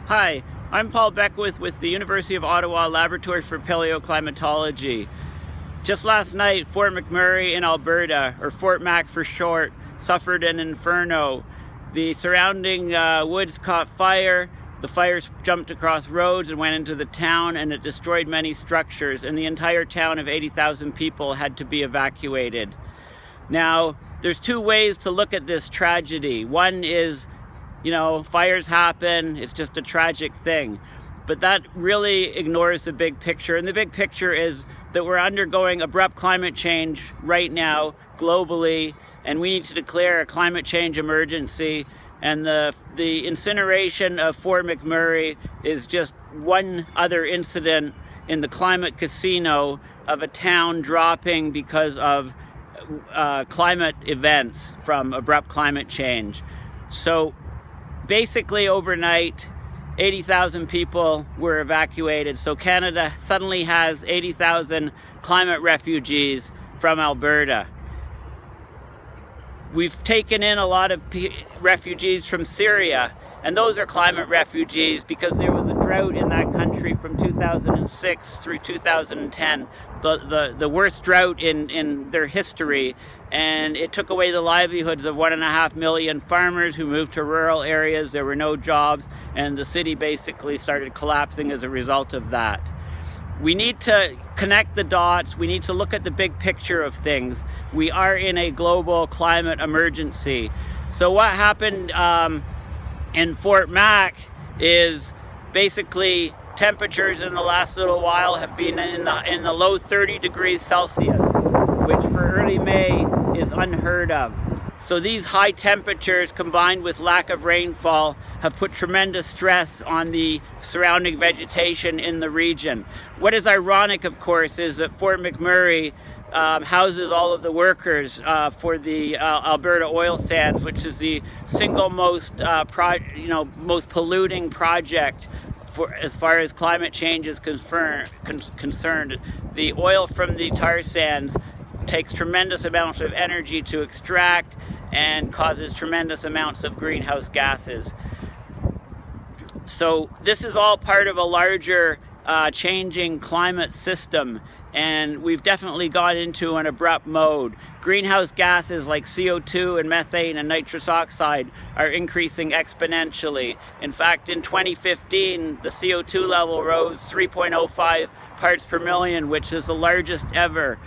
Hi, I'm Paul Beckwith with the University of Ottawa Laboratory for Paleoclimatology. Just last night, Fort McMurray in Alberta, or Fort Mac for short, suffered an inferno. The surrounding woods caught fire. The fires jumped across roads and went into the town, and it destroyed many structures, and the entire town of 80,000 people had to be evacuated. Now, there's two ways to look at this tragedy. One is, fires happen, it's just a tragic thing. But that really ignores the big picture. And the big picture is that we're undergoing abrupt climate change right now, globally, and we need to declare a climate change emergency. And the incineration of Fort McMurray is just one other incident in the climate casino of a town dropping because of climate events from abrupt climate change. So basically overnight, 80,000 people were evacuated. So Canada suddenly has 80,000 climate refugees from Alberta. We've taken in a lot of refugees from Syria, and those are climate refugees because there was a drought in that country from 2006 through 2010, the worst drought in their history, and it took away the livelihoods of 1.5 million farmers who moved to rural areas. There were no jobs, and the city basically started collapsing as a result of that. We need to connect the dots. We need to look at the big picture of things. We are in a global climate emergency. So what happened in Fort Mac is basically temperatures in the last little while have been in the low 30 degrees Celsius, which for early May is unheard of. So these high temperatures combined with lack of rainfall have put tremendous stress on the surrounding vegetation in the region. What is ironic, of course, is that Fort McMurray houses all of the workers for the Alberta oil sands, which is the single most most polluting project as far as climate change is concerned. The oil from the tar sands takes tremendous amounts of energy to extract and causes tremendous amounts of greenhouse gases. So this is all part of a larger changing climate system, and we've definitely gone into an abrupt mode. Greenhouse gases like CO2 and methane and nitrous oxide are increasing exponentially. In fact, in 2015, the CO2 level rose 3.05 parts per million, which is the largest ever.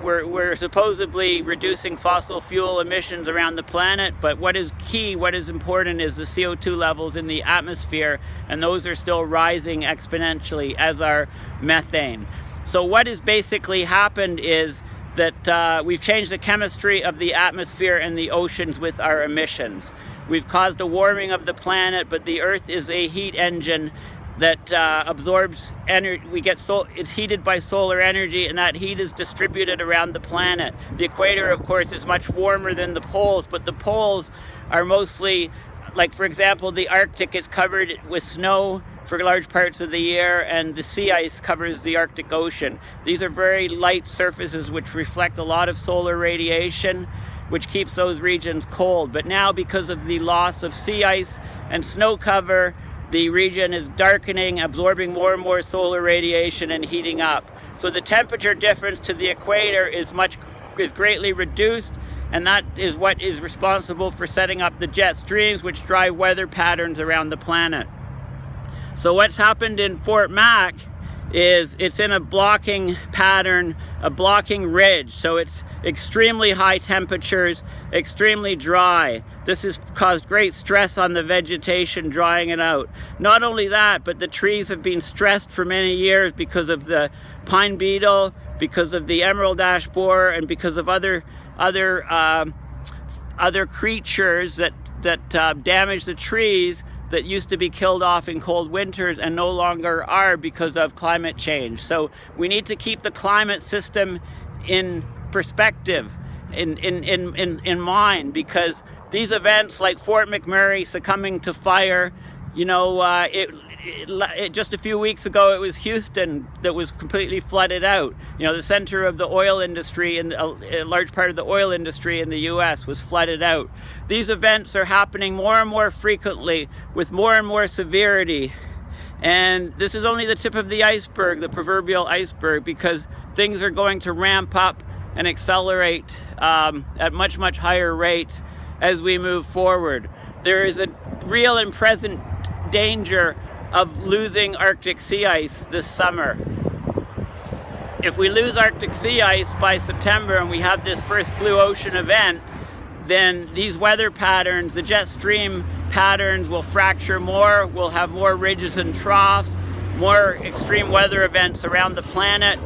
We're supposedly reducing fossil fuel emissions around the planet, but what is key, what is important is the CO2 levels in the atmosphere, and those are still rising exponentially, as are methane. So what has basically happened is that we've changed the chemistry of the atmosphere and the oceans with our emissions. We've caused a warming of the planet, but the Earth is a heat engine that absorbs energy. It's heated by solar energy, and that heat is distributed around the planet. The equator, of course, is much warmer than the poles, but the poles are mostly, like for example, the Arctic is covered with snow for large parts of the year, and the sea ice covers the Arctic Ocean. These are very light surfaces which reflect a lot of solar radiation, which keeps those regions cold. But now, because of the loss of sea ice and snow cover, the region is darkening, absorbing more and more solar radiation and heating up. So the temperature difference to the equator is greatly reduced, and that is what is responsible for setting up the jet streams which drive weather patterns around the planet. So what's happened in Fort Mac is it's in a blocking pattern, a blocking ridge. So it's extremely high temperatures, extremely dry. This has caused great stress on the vegetation, drying it out. Not only that, but the trees have been stressed for many years because of the pine beetle, because of the emerald ash borer, and because of other creatures that damage the trees that used to be killed off in cold winters and no longer are because of climate change. So we need to keep the climate system in perspective, in mind, because these events like Fort McMurray succumbing to fire, just a few weeks ago, it was Houston that was completely flooded out. You know, the center of the oil industry and a large part of the oil industry in the US was flooded out. These events are happening more and more frequently with more and more severity. And this is only the tip of the iceberg, the proverbial iceberg, because things are going to ramp up and accelerate at much, much higher rates as we move forward. There is a real and present danger of losing Arctic sea ice this summer. If we lose Arctic sea ice by September and we have this first blue ocean event, then these weather patterns, the jet stream patterns, will fracture more. We'll have more ridges and troughs, more extreme weather events around the planet.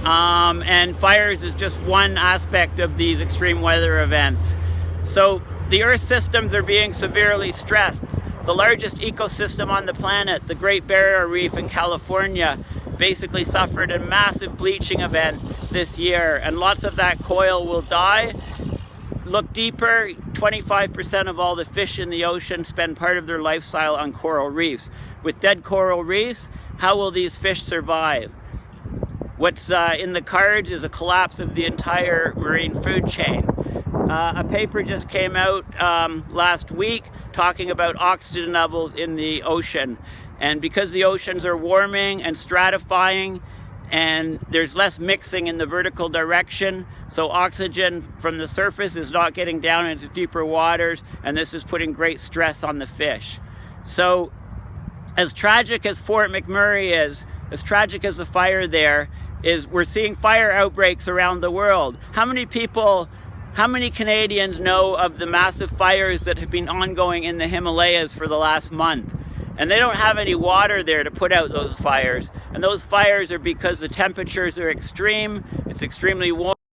And fires is just one aspect of these extreme weather events. So the Earth systems are being severely stressed. The largest ecosystem on the planet, the Great Barrier Reef in California, basically suffered a massive bleaching event this year, and lots of that coral will die. Look deeper, 25% of all the fish in the ocean spend part of their lifestyle on coral reefs. With dead coral reefs, how will these fish survive? What's in the cards is a collapse of the entire marine food chain. A paper just came out last week talking about oxygen levels in the ocean. And because the oceans are warming and stratifying, and there's less mixing in the vertical direction, so oxygen from the surface is not getting down into deeper waters, and this is putting great stress on the fish. So as tragic as Fort McMurray is, as tragic as the fire there is, we're seeing fire outbreaks around the world. How many Canadians know of the massive fires that have been ongoing in the Himalayas for the last month? And they don't have any water there to put out those fires. And those fires are because the temperatures are extreme, it's extremely warm.